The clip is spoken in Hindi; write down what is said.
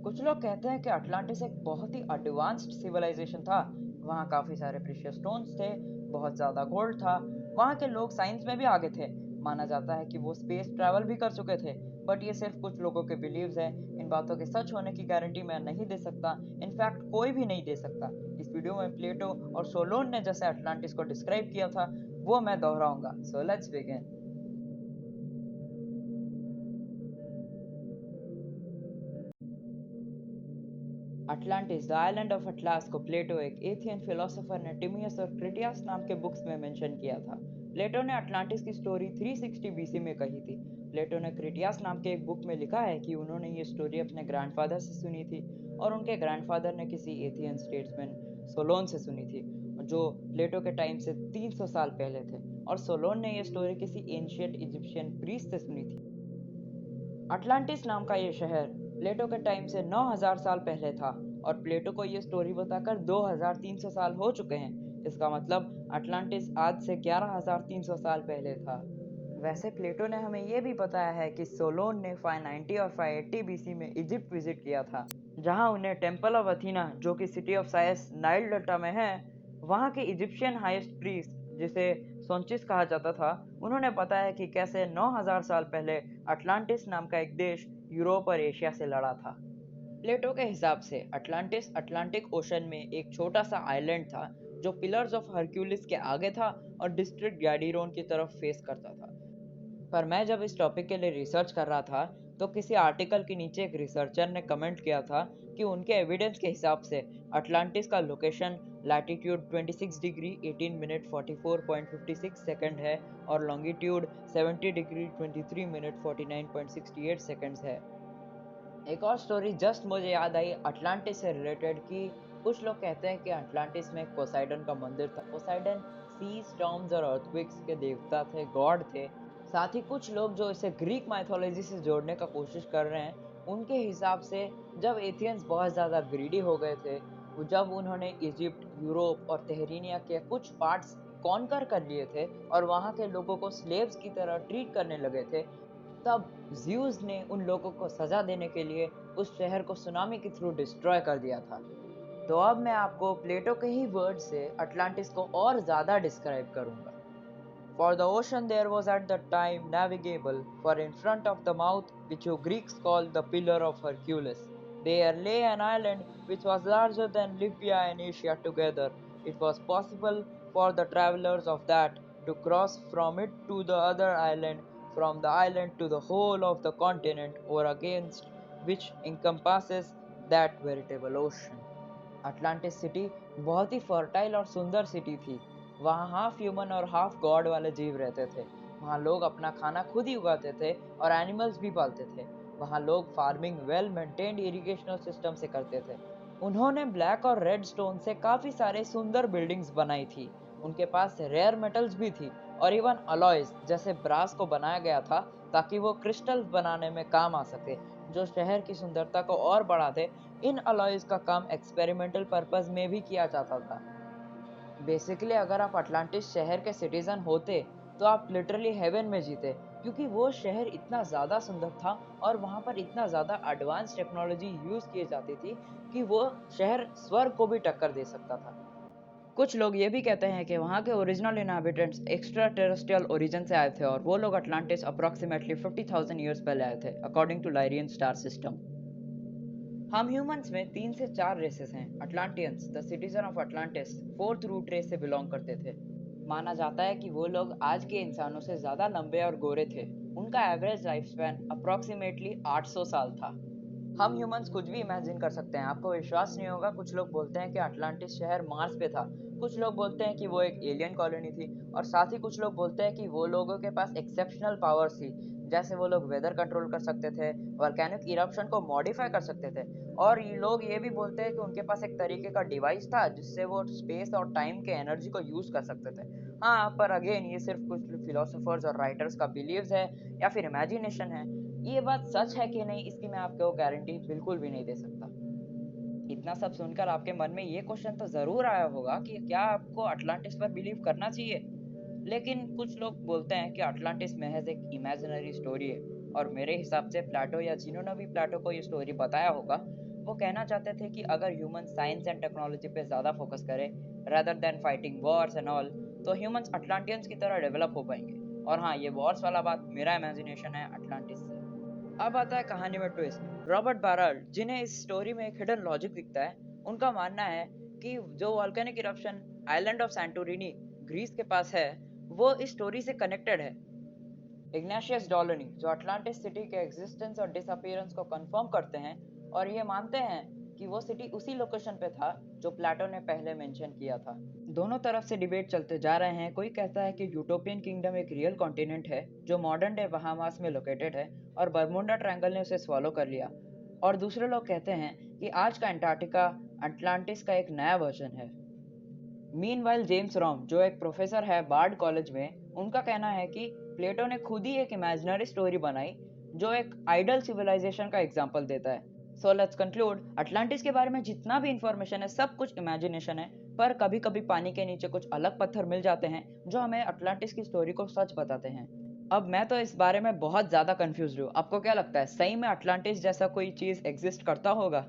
कुछ लोग कहते हैं कि अटलांटिस एक बहुत ही एडवांस्ड सिविलाइजेशन था। वहाँ काफी सारे प्रीशियस स्टोन्स थे, बहुत ज्यादा गोल्ड था। वहाँ के लोग साइंस में भी आगे थे। माना जाता है कि वो स्पेस ट्रैवल भी कर चुके थे। बट ये सिर्फ कुछ लोगों के बिलीव्स हैं। इन बातों के सच होने की गारंटी मैं नहीं दे सकता। इनफैक्ट कोई भी नहीं दे सकता। इस वीडियो में प्लेटो और सोलोन ने जैसे अटलांटिस को डिस्क्राइब किया था, वो मैं दोहराऊंगा। So let's begin. Atlantis the island of Atlas को प्लेटो एक एथियन फिलोसोफर ने टिमियस और क्रिटियास नाम के बुक्स में मेंशन किया था। प्लेटो ने अटलांटिस की स्टोरी 360 बीसी में कही थी। प्लेटो ने क्रिटियास नाम के एक बुक में लिखा है कि उन्होंने ये स्टोरी अपने ग्रैंडफादर से सुनी थी, और उनके ग्रैंडफादर ने किसी एथियन स्टेट्समैन सोलोन से सुनी थी, जो प्लेटो के टाइम से 300 साल पहले थे। और सोलोन ने यह स्टोरी किसी एंशियंट इजिप्शियन प्रीस्ट से सुनी थी। अटलांटिस नाम का ये शहर प्लेटो के टाइम से 9000 साल पहले था, और प्लेटो को ये स्टोरी बताकर 2300 साल हो चुके हैं। इसका मतलब अटलांटिस आज से 11300 साल पहले था। वैसे प्लेटो ने हमें ये भी बताया है कि सोलोन ने 590 और 580 बीसी में इजिप्ट विजिट किया था, जहां उन्हें टेम्पल ऑफ अथीना, जो कि city of size Nile delta में है, वहां के इजिप्शियन हाईएस्ट प्रीस्ट, जिसे सोंचिस कहा जाता था, उन्होंने बताया कि कैसे 9000 साल पहले अटलांटिस नाम का एक देश यूरोप और एशिया से लड़ा था। प्लेटो के हिसाब से अटलांटिस अटलांटिक ओशन में एक छोटा सा आइलैंड था, जो पिलर्स ऑफ हरक्यूलिस के आगे था और डिस्ट्रिक्ट गैडीरोन की तरफ फेस करता था। पर मैं जब इस टॉपिक के लिए रिसर्च कर रहा था, तो किसी आर्टिकल के नीचे एक रिसर्चर ने कमेंट किया था कि उनके एविडेंस के हिसाब से अटलांटिस का location latitude 26 degree 18 minute 44.56 second है, और लॉन्गिट्यूड 70 डिग्री 23 मिनट 49.68 सेकंड्स है। एक और स्टोरी जस्ट मुझे याद आई अटलांटिस से रिलेटेड कि कुछ लोग कहते हैं कि अटलांटिस में पोसाइडन का मंदिर था। पोसाइडन सी, स्टॉर्म्स और अर्थक्वेक्स के देवता थे, गॉड थे। साथ ही कुछ लोग जो इसे ग्रीक माइथोलॉजी से जोड़ने का कोशिश कर रहे हैं, उनके हिसाब से जब एथियंस बहुत ज़्यादा ग्रीडी हो गए थे, जब उन्होंने इजिप्ट, यूरोप और तेहरीनिया के कुछ पार्ट्स कॉन्कर कर लिए थे और वहाँ के लोगों को स्लेव्स की तरह ट्रीट करने लगे थे, तब ज़्यूस ने उन लोगों को सजा देने के लिए उस शहर को सुनामी के थ्रू डिस्ट्रॉय कर दिया था। तो अब मैं आपको प्लेटो के ही वर्ड से अटलांटिस को और ज़्यादा डिस्क्राइब करूंगा। For the ocean there was at the time navigable, for in front of the mouth, which you Greeks call the Pillar of Hercules, there lay an island which was larger than Libya and Asia together. It was possible for the travelers of that to cross from it to the other island, from the island to the whole of the continent, or against which encompasses that veritable ocean. Atlantis city बहुत ही फर्टाइल और सुंदर सिटी थी। वहाँ हाफ ह्यूमन और हाफ गॉड वाले जीव रहते थे। वहाँ लोग अपना खाना खुद ही उगाते थे और एनिमल्स भी पालते थे। वहाँ लोग farming well maintained irrigational system से करते थे। उन्होंने ब्लैक और रेड स्टोन से काफी सारे सुंदर बिल्डिंग्स बनाई थी। उनके पास रेयर मेटल्स भी थी, और इवन अलॉयज जैसे ब्रास को बनाया गया था ताकि वो क्रिस्टल्स बनाने में काम आ सके, जो शहर की सुंदरता को और बढ़ा दे। इन अलॉयज का काम एक्सपेरिमेंटल पर्पस में भी किया जाता था। बेसिकली अगर आप अटलांटिस शहर के सिटीजन होते, तो आप लिटरली हेवन में जीते, क्योंकि वो शहर इतना ज़्यादा सुंदर था और वहाँ पर इतना ज़्यादा एडवांस टेक्नोलॉजी यूज़ की जाती थी कि वो शहर स्वर्ग को भी टक्कर दे सकता था। कुछ लोग ये भी कहते हैं कि वहाँ के ओरिजिनल इनहाबिटेंट्स एक्स्ट्रा टेरेस्ट्रियल ओरिजिन से आए थे, और वो लोग अटलांटिस अप्रोक्सीमेटली 50,000 ईयर्स पहले आए थे, according to Lyran star system. हम ह्यूमंस में 3 से 4 रेसेस हैं। Atlanteans, the citizen of Atlantis, fourth root race से बिलोंग करते थे। माना जाता है कि वो लोग आज के इंसानों से ज़्यादा लंबे और गोरे थे। उनका एवरेज लाइफ स्पैन अप्रोक्सीमेटली 800 साल था। हम ह्यूमंस कुछ भी इमेजिन कर सकते हैं। आपको विश्वास नहीं होगा, कुछ लोग बोलते हैं कि अटलांटिस शहर मार्स पे था। कुछ लोग बोलते हैं कि वो एक एलियन कॉलोनी थी, और साथ ही कुछ लोग बोलते हैं कि वो लोगों के पास एक्सेप्शनल पावर्स थी। जैसे वो लोग वेदर कंट्रोल कर सकते थे, वॉल्केनिक इरप्शन को मॉडिफाई कर सकते थे, और ये लोग ये भी बोलते हैं कि उनके पास एक तरीके का डिवाइस था जिससे वो स्पेस और टाइम के एनर्जी को यूज कर सकते थे। हाँ, पर अगेन ये सिर्फ कुछ फिलोसोफर्स और राइटर्स का बिलीव्स है या फिर इमेजिनेशन है। ये बात सच है कि नहीं, इसकी मैं आपको गारंटी बिल्कुल भी नहीं दे सकता। इतना सब सुनकर आपके मन में ये क्वेश्चन तो जरूर आया होगा कि क्या आपको अटलांटिस पर बिलीव करना चाहिए। लेकिन कुछ लोग बोलते हैं कि अटलांटिस महज एक इमेजिनरी स्टोरी है, और मेरे हिसाब से प्लाटो या जिन्होंने भी प्लाटो को ये स्टोरी बताया होगा, वो कहना चाहते थे कि अगर ह्यूमन साइंस एंड टेक्नोलॉजी पे ज़्यादा फोकस करें rather than fighting wars and all, तो ह्यूमंस अटलांटियंस की तरह डेवलप हो पाएंगे। और हाँ, ये वॉर्स वाला बात मेरा इमेजिनेशन है अटलांटिस से। अब आता है कहानी में ट्विस्ट। रॉबर्ट बाराल्ड, जिन्हें इस स्टोरी में एक हिडन लॉजिक दिखता है, उनका मानना है कि जो volcanic eruption island of Santorini Greece के पास है, वो इस स्टोरी से कनेक्टेड है। इग्नाशियस डॉलोनी, जो अटलांटिस सिटी के एग्जिस्टेंस और डिसअपीयरेंस को कंफर्म करते हैं और ये मानते हैं कि वो सिटी उसी लोकेशन पे था जो प्लेटो ने पहले मेंशन किया था। दोनों तरफ से डिबेट चलते जा रहे हैं। कोई कहता है कि यूटोपियन किंगडम एक रियल कॉन्टिनेंट है जो मॉडर्न डे बहामास में लोकेटेड है और बरमुंडा ट्रायंगल ने उसे स्वॉलो कर लिया, और दूसरे लोग कहते हैं कि आज का अंटार्कटिका अटलांटिस का एक नया वर्जन है। मीनवाइल जेम्स रॉम, जो एक प्रोफेसर है बार्ड कॉलेज में, उनका कहना है कि प्लेटो ने खुद ही एक इमेजिनरी स्टोरी बनाई जो एक आइडल सिविलाइजेशन का एग्जाम्पल देता है। सो लेट्स कंक्लूड, अटलांटिस के बारे में जितना भी इंफॉर्मेशन है सब कुछ इमेजिनेशन है, पर कभी कभी पानी के नीचे कुछ अलग पत्थर मिल जाते हैं जो हमें अटलांटिस की स्टोरी को सच बताते हैं। अब मैं तो इस बारे में बहुत ज्यादा कंफ्यूज हूँ। आपको क्या लगता है, सही में अटलांटिस जैसा कोई चीज एग्जिस्ट करता होगा?